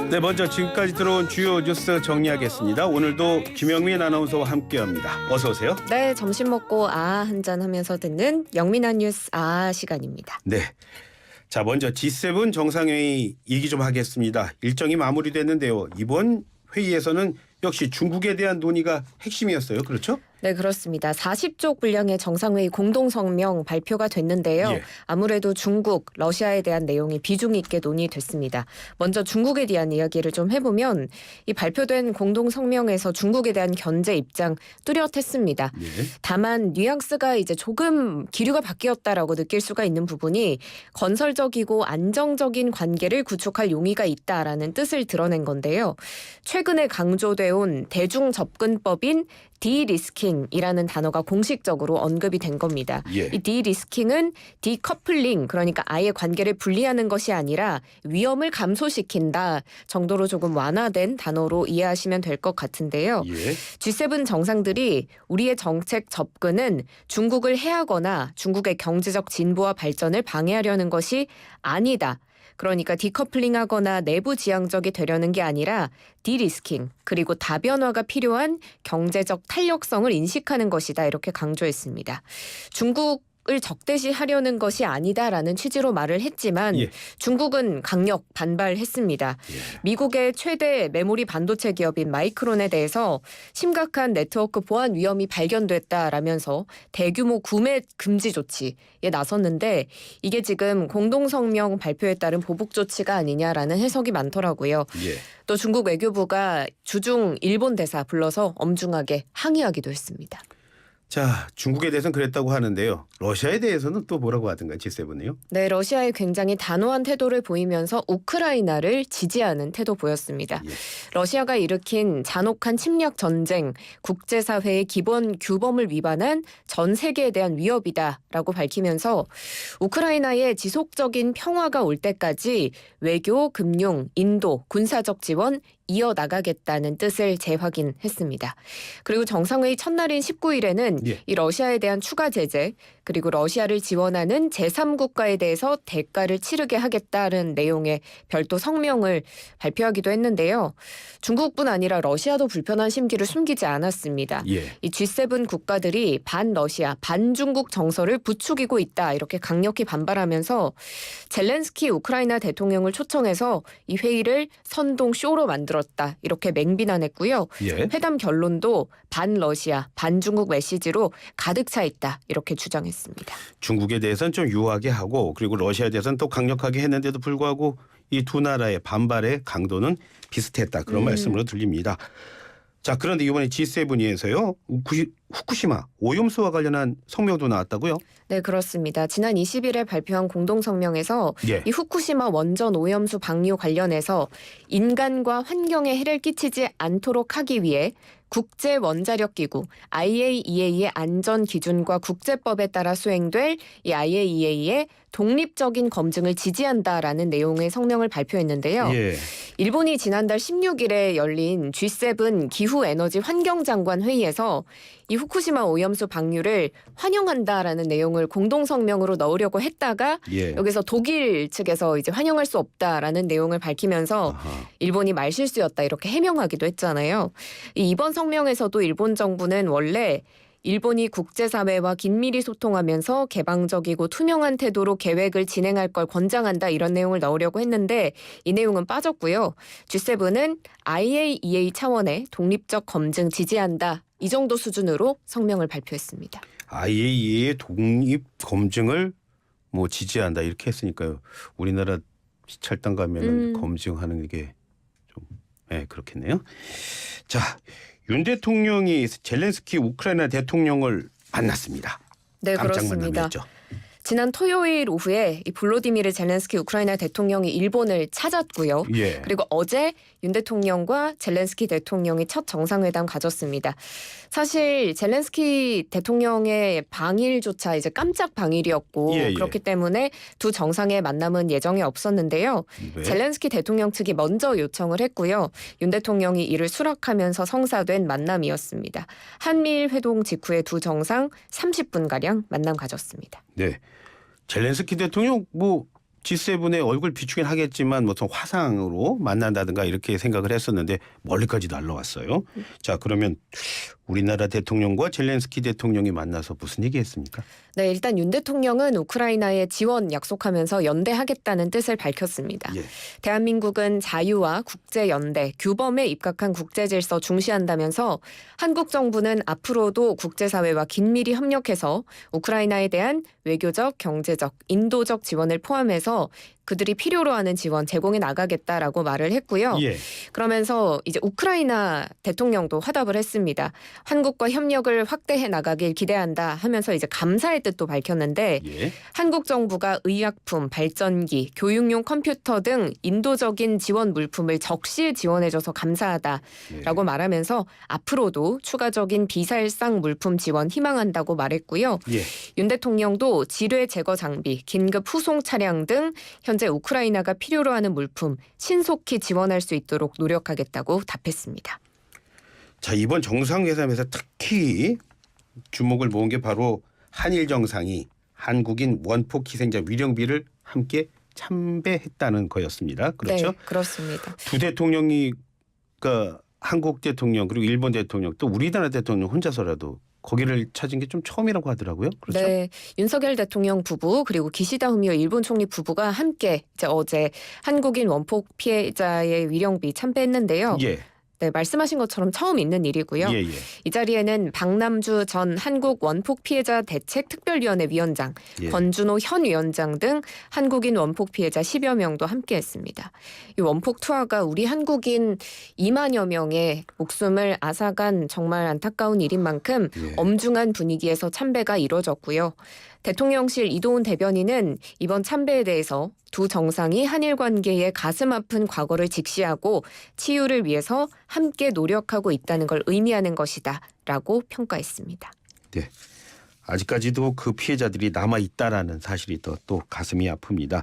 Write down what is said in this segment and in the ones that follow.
네, 먼저 지금까지 들어온 주요 뉴스 정리하겠습니다. 오늘도 김영민 아나운서와 함께합니다. 어서 오세요. 네, 점심 먹고 한잔 하면서 듣는 영민한 뉴스 시간입니다. 네. 자, 먼저 G7 정상회의 얘기 좀 하겠습니다. 일정이 마무리됐는데요. 이번 회의에서는 역시 중국에 대한 논의가 핵심이었어요. 그렇죠? 네, 그렇습니다. 40쪽 분량의 정상회의 공동성명 발표가 됐는데요. 예. 아무래도 중국, 러시아에 대한 내용이 비중 있게 논의됐습니다. 먼저 중국에 대한 이야기를 좀 해보면 이 발표된 공동성명에서 중국에 대한 견제 입장 뚜렷했습니다. 예. 다만 뉘앙스가 이제 조금 기류가 바뀌었다라고 느낄 수가 있는 부분이 건설적이고 안정적인 관계를 구축할 용의가 있다라는 뜻을 드러낸 건데요. 최근에 강조돼온 대중 접근법인 디리스킹이라는 단어가 공식적으로 언급이 된 겁니다. 예. 이 디리스킹은 디커플링, 그러니까 아예 관계를 분리하는 것이 아니라 위험을 감소시킨다 정도로 조금 완화된 단어로 이해하시면 될 것 같은데요. 예. G7 정상들이 우리의 정책 접근은 중국을 해하거나 중국의 경제적 진보와 발전을 방해하려는 것이 아니다. 그러니까 디커플링하거나 내부 지향적이 되려는 게 아니라 디리스킹, 그리고 다변화가 필요한 경제적 탄력성을 인식하는 것이다, 이렇게 강조했습니다. 중국을 적대시하려는 것이 아니다라는 취지로 말을 했지만 예. 중국은 강력 반발했습니다. 예. 미국의 최대 메모리 반도체 기업인 마이크론에 대해서 심각한 네트워크 보안 위험이 발견됐다라면서 대규모 구매 금지 조치에 나섰는데 이게 지금 공동성명 발표에 따른 보복 조치가 아니냐라는 해석이 많더라고요. 예. 또 중국 외교부가 주중 일본 대사 불러서 엄중하게 항의하기도 했습니다. 자, 중국에 대해서는 그랬다고 하는데요. 러시아에 대해서는 또 뭐라고 하던가 G7이요? 네, 러시아에 굉장히 단호한 태도를 보이면서 우크라이나를 지지하는 태도 보였습니다. 예. 러시아가 일으킨 잔혹한 침략 전쟁, 국제사회의 기본 규범을 위반한 전 세계에 대한 위협이다라고 밝히면서 우크라이나의 지속적인 평화가 올 때까지 외교, 금융, 인도, 군사적 지원 이어나가겠다는 뜻을 재확인했습니다. 그리고 정상회의 첫날인 19일에는 예. 이 러시아에 대한 추가 제재, 그리고 러시아를 지원하는 제3국가에 대해서 대가를 치르게 하겠다는 내용의 별도 성명을 발표하기도 했는데요. 중국뿐 아니라 러시아도 불편한 심기를 숨기지 않았습니다. 예. 이 G7 국가들이 반러시아, 반중국 정서를 부추기고 있다, 이렇게 강력히 반발하면서 젤렌스키 우크라이나 대통령을 초청해서 이 회의를 선동 쇼로 만들었다, 이렇게 맹비난했고요. 예. 회담 결론도 반러시아, 반중국 메시지로 가득 차 있다, 이렇게 주장했습니다. 중국에 대해서는 좀 유하게 하고 그리고 러시아에 대해서는 또 강력하게 했는데도 불구하고 이 두 나라의 반발의 강도는 비슷했다, 그런 말씀으로 들립니다. 자, 그런데 이번에 G7에서요 후쿠시마 오염수와 관련한 성명도 나왔다고요? 네, 그렇습니다. 지난 20일에 발표한 공동성명에서 예. 이 후쿠시마 원전 오염수 방류 관련해서 인간과 환경에 해를 끼치지 않도록 하기 위해 국제원자력기구 IAEA의 안전 기준과 국제법에 따라 수행될 이 IAEA의 독립적인 검증을 지지한다라는 내용의 성명을 발표했는데요. 예. 일본이 지난달 16일에 열린 G7 기후에너지 환경장관 회의에서 이 후쿠시마 오염수 방류를 환영한다라는 내용을 공동성명으로 넣으려고 했다가 예. 여기서 독일 측에서 이제 환영할 수 없다라는 내용을 밝히면서 아하. 일본이 말실수였다, 이렇게 해명하기도 했잖아요. 이번 성명에서도 일본 정부는 원래 일본이 국제사회와 긴밀히 소통하면서 개방적이고 투명한 태도로 계획을 진행할 걸 권장한다, 이런 내용을 넣으려고 했는데 이 내용은 빠졌고요. G7은 IAEA 차원의 독립적 검증 지지한다, 이 정도 수준으로 성명을 발표했습니다. IAEA의 독립 검증을 뭐 지지한다 이렇게 했으니까요. 우리나라 시찰단 가면은 검증하는 게 좀 그렇겠네요. 자, 윤 대통령이 젤렌스키 우크라이나 대통령을 만났습니다. 네, 깜짝 그렇습니다. 만남이었죠. 지난 토요일 오후에 이 볼로디미르 젤렌스키 우크라이나 대통령이 일본을 찾았고요. 예. 그리고 어제 윤 대통령과 젤렌스키 대통령이 첫 정상회담 가졌습니다. 사실 젤렌스키 대통령의 방일조차 이제 깜짝 방일이었고 예, 예. 그렇기 때문에 두 정상의 만남은 예정에 없었는데요. 네. 젤렌스키 대통령 측이 먼저 요청을 했고요. 윤 대통령이 이를 수락하면서 성사된 만남이었습니다. 한미일 회동 직후에 두 정상 30분가량 만남 가졌습니다. 네. 젤렌스키 대통령 뭐 G7의 얼굴 비추긴 하겠지만 무슨 화상으로 만난다든가 이렇게 생각을 했었는데 멀리까지 날라왔어요. 자, 그러면 우리나라 대통령과 젤렌스키 대통령이 만나서 무슨 얘기했습니까? 네, 일단 윤 대통령은 우크라이나에 지원 약속하면서 연대하겠다는 뜻을 밝혔습니다. 예. 대한민국은 자유와 국제연대, 규범에 입각한 국제질서 중시한다면서 한국 정부는 앞으로도 국제사회와 긴밀히 협력해서 우크라이나에 대한 외교적, 경제적, 인도적 지원을 포함해서 그들이 필요로 하는 지원 제공해 나가겠다라고 말을 했고요. 예. 그러면서 이제 우크라이나 대통령도 화답을 했습니다. 한국과 협력을 확대해 나가길 기대한다 하면서 이제 감사의 뜻도 밝혔는데 예. 한국 정부가 의약품, 발전기, 교육용 컴퓨터 등 인도적인 지원 물품을 적시에 지원해줘서 감사하다라고 말하면서 앞으로도 추가적인 비살상 물품 지원 희망한다고 말했고요. 예. 윤 대통령도 지뢰 제거 장비, 긴급 후송 차량 등 현재 우크라이나가 필요로 하는 물품 신속히 지원할 수 있도록 노력하겠다고 답했습니다. 자, 이번 정상회담에서 특히 주목을 모은 게 바로 한일 정상이 한국인 원폭 희생자 위령비를 함께 참배했다는 거였습니다. 그렇죠? 네, 그렇습니다. 두 대통령이 그러니까 한국 대통령 그리고 일본 대통령 또 우리나라 대통령 혼자서라도 거기를 찾은 게 좀 처음이라고 하더라고요. 그렇죠? 네, 윤석열 대통령 부부 그리고 기시다 후미오 일본 총리 부부가 함께 이제 어제 한국인 원폭 피해자의 위령비 참배했는데요. 예. 네, 말씀하신 것처럼 처음 있는 일이고요. 예, 예. 이 자리에는 박남주 전 한국 원폭 피해자 대책 특별위원회 위원장, 예. 권준호 현 위원장 등 한국인 원폭 피해자 10여 명도 함께했습니다. 이 원폭 투하가 우리 한국인 2만여 명의 목숨을 앗아간 정말 안타까운 일인 만큼 예. 엄중한 분위기에서 참배가 이뤄졌고요. 대통령실 이도훈 대변인은 이번 참배에 대해서 두 정상이 한일 관계의 가슴 아픈 과거를 직시하고 치유를 위해서 함께 노력하고 있다는 걸 의미하는 것이다라고 평가했습니다. 네. 아직까지도 그 피해자들이 남아 있다라는 사실이 또 가슴이 아픕니다.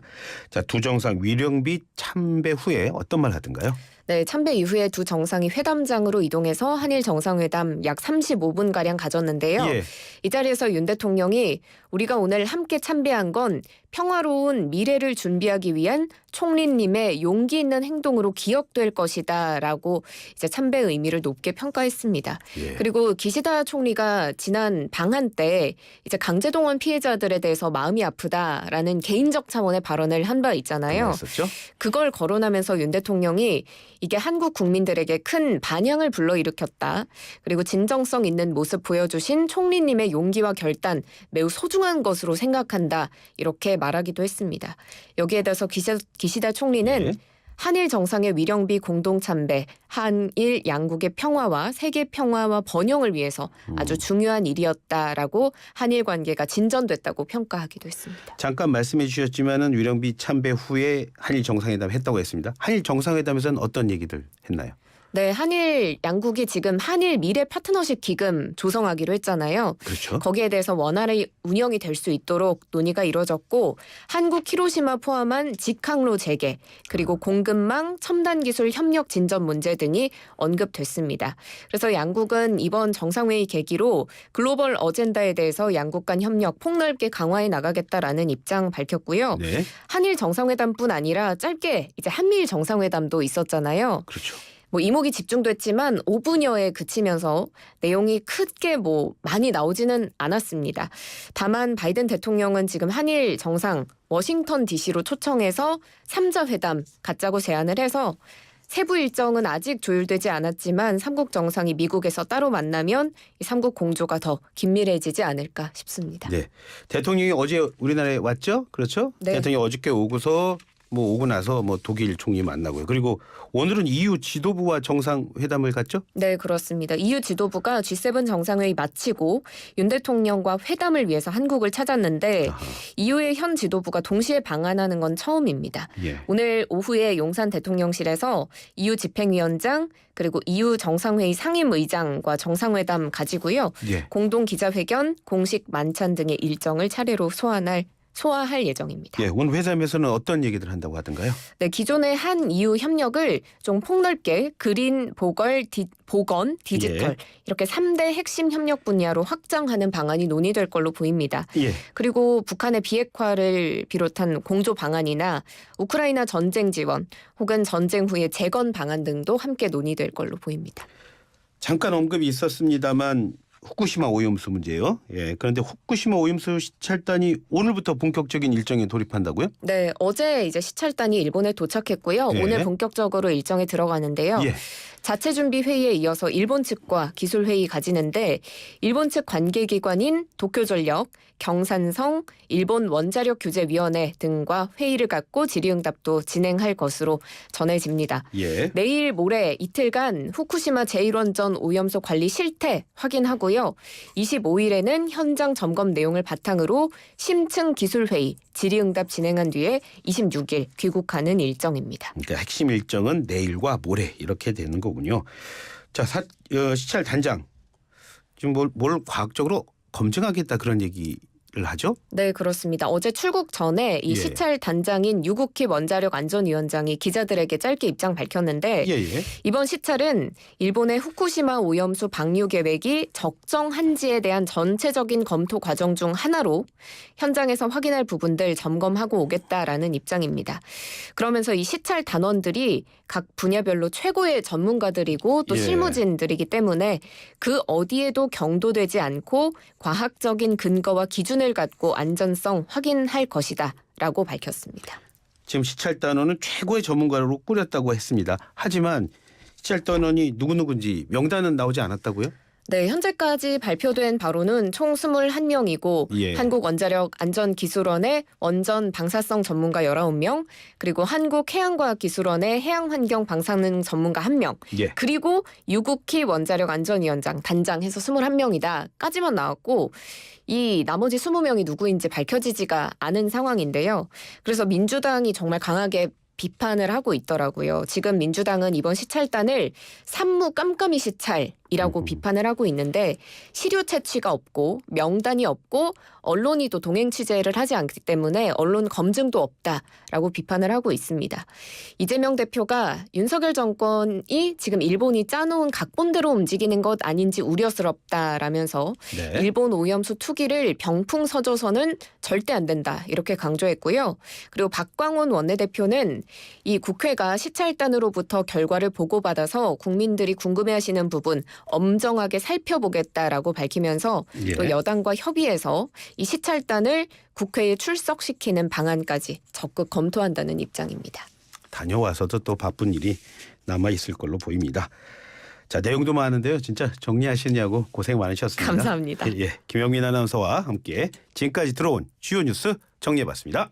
자, 두 정상 위령비 참배 후에 어떤 말 하던가요? 네, 참배 이후에 두 정상이 회담장으로 이동해서 한일 정상회담 약 35분가량 가졌는데요. 예. 이 자리에서 윤 대통령이 우리가 오늘 함께 참배한 건 평화로운 미래를 준비하기 위한 총리님의 용기 있는 행동으로 기억될 것이다라고 이제 참배의 의미를 높게 평가했습니다. 예. 그리고 기시다 총리가 지난 방한 때 이제 강제동원 피해자들에 대해서 마음이 아프다라는 개인적 차원의 발언을 한 바 있잖아요. 했었죠? 그걸 거론하면서 윤 대통령이 이게 한국 국민들에게 큰 반향을 불러일으켰다. 그리고 진정성 있는 모습 보여주신 총리님의 용기와 결단 매우 소중한 것으로 생각한다. 이렇게 말하기도 했습니다. 여기에 대해서 기시다 총리는 예. 한일 정상의 위령비 공동 참배, 한일 양국의 평화와 세계 평화와 번영을 위해서 아주 중요한 일이었다라고 한일 관계가 진전됐다고 평가하기도 했습니다. 잠깐 말씀해 주셨지만은 위령비 참배 후에 한일 정상회담 했다고 했습니다. 한일 정상회담에서는 어떤 얘기들 했나요? 네, 한일 양국이 지금 한일 미래 파트너십 기금 조성하기로 했잖아요. 그렇죠. 거기에 대해서 원활히 운영이 될 수 있도록 논의가 이뤄졌고 한국 히로시마 포함한 직항로 재개 그리고 공급망 첨단 기술 협력 진전 문제 등이 언급됐습니다. 그래서 양국은 이번 정상회의 계기로 글로벌 어젠다에 대해서 양국 간 협력 폭넓게 강화해 나가겠다라는 입장 밝혔고요. 네. 한일 정상회담뿐 아니라 짧게 이제 한미일 정상회담도 있었잖아요. 그렇죠. 이목이 집중됐지만 5분여에 그치면서 내용이 크게 많이 나오지는 않았습니다. 다만 바이든 대통령은 지금 한일 정상 워싱턴 DC로 초청해서 3자 회담 갖자고 제안을 해서 세부 일정은 아직 조율되지 않았지만 삼국 정상이 미국에서 따로 만나면 이 삼국 공조가 더 긴밀해지지 않을까 싶습니다. 네. 대통령이 어제 우리나라에 왔죠? 그렇죠? 네. 대통령이 어저께 오고서 오고 나서 독일 총리 만나고요. 그리고 오늘은 EU 지도부와 정상회담을 갖죠? 네, 그렇습니다. EU 지도부가 G7 정상회의 마치고 윤 대통령과 회담을 위해서 한국을 찾았는데 아하. EU의 현 지도부가 동시에 방한하는 건 처음입니다. 예. 오늘 오후에 용산 대통령실에서 EU 집행위원장 그리고 EU 정상회의 상임의장과 정상회담 가지고요. 예. 공동 기자회견, 공식 만찬 등의 일정을 차례로 소환할 소화할 예정입니다. 예, 오늘 회담에서는 어떤 얘기들 한다고 하던가요? 네, 기존의 한 EU 협력을 좀 폭넓게 그린, 보건, 디지털 예. 이렇게 3대 핵심 협력 분야로 확장하는 방안이 논의될 걸로 보입니다. 예. 그리고 북한의 비핵화를 비롯한 공조 방안이나 우크라이나 전쟁 지원 혹은 전쟁 후의 재건 방안 등도 함께 논의될 걸로 보입니다. 잠깐 언급이 있었습니다만 후쿠시마 오염수 문제요. 예. 그런데 후쿠시마 오염수 시찰단이 오늘부터 본격적인 일정에 돌입한다고요? 네, 어제 이제 시찰단이 일본에 도착했고요. 예. 오늘 본격적으로 일정에 들어가는데요. 예. 자체 준비 회의에 이어서 일본 측과 기술 회의 가지는데 일본 측 관계기관인 도쿄전력, 경산성, 일본 원자력규제위원회 등과 회의를 갖고 질의응답도 진행할 것으로 전해집니다. 예. 내일 모레 이틀간 후쿠시마 제1원전 오염수 관리 실태 확인하고요. 25일에는 현장 점검 내용을 바탕으로 심층 기술회의, 질의응답 진행한 뒤에 26일 귀국하는 일정입니다. 그러니까 핵심 일정은 내일과 모레 이렇게 되는 거군요. 자, 시찰 단장 지금 뭘 과학적으로 검증하겠다 그런 얘기를 하죠? 네, 그렇습니다. 어제 출국 전에 이 예. 시찰 단장인 유국희 원자력 안전위원장이 기자들에게 짧게 입장 밝혔는데 예. 이번 시찰은 일본의 후쿠시마 오염수 방류 계획이 적정한지에 대한 전체적인 검토 과정 중 하나로 현장에서 확인할 부분들 점검하고 오겠다라는 입장입니다. 그러면서 이 시찰 단원들이 각 분야별로 최고의 전문가들이고 또 예. 실무진들이기 때문에 그 어디에도 경도되지 않고 과학적인 근거와 기준을 갖고 안전성 확인할 것이다라고 밝혔습니다. 지금 시찰단원은 최고의 전문가로 꾸렸다고 했습니다. 하지만 시찰단원이 누구누구인지 명단은 나오지 않았다고요? 네, 현재까지 발표된 바로는 총 21명이고 예. 한국원자력안전기술원의 원전 방사성 전문가 19명, 그리고 한국해양과학기술원의 해양환경 방사능 전문가 1명, 예. 그리고 유국희 원자력안전위원장 단장해서 21명이다까지만 나왔고 이 나머지 20명이 누구인지 밝혀지지가 않은 상황인데요. 그래서 민주당이 정말 강하게 비판을 하고 있더라고요. 지금 민주당은 이번 시찰단을 산무 깜깜이 시찰이라고 비판을 하고 있는데 시료 채취가 없고 명단이 없고 언론이 또 동행 취재를 하지 않기 때문에 언론 검증도 없다라고 비판을 하고 있습니다. 이재명 대표가 윤석열 정권이 지금 일본이 짜놓은 각본대로 움직이는 것 아닌지 우려스럽다라면서 네. 일본 오염수 투기를 병풍서져서는 절대 안 된다 이렇게 강조했고요. 그리고 박광원 원내대표는 이 국회가 시찰단으로부터 결과를 보고받아서 국민들이 궁금해하시는 부분 엄정하게 살펴보겠다라고 밝히면서 예. 또 여당과 협의해서 이 시찰단을 국회에 출석시키는 방안까지 적극 검토한다는 입장입니다. 다녀와서도 또 바쁜 일이 남아 있을 걸로 보입니다. 자, 내용도 많은데요. 진짜 정리하시느냐고 고생 많으셨습니다. 감사합니다. 예, 김영민 아나운서와 함께 지금까지 들어온 주요 뉴스 정리해봤습니다.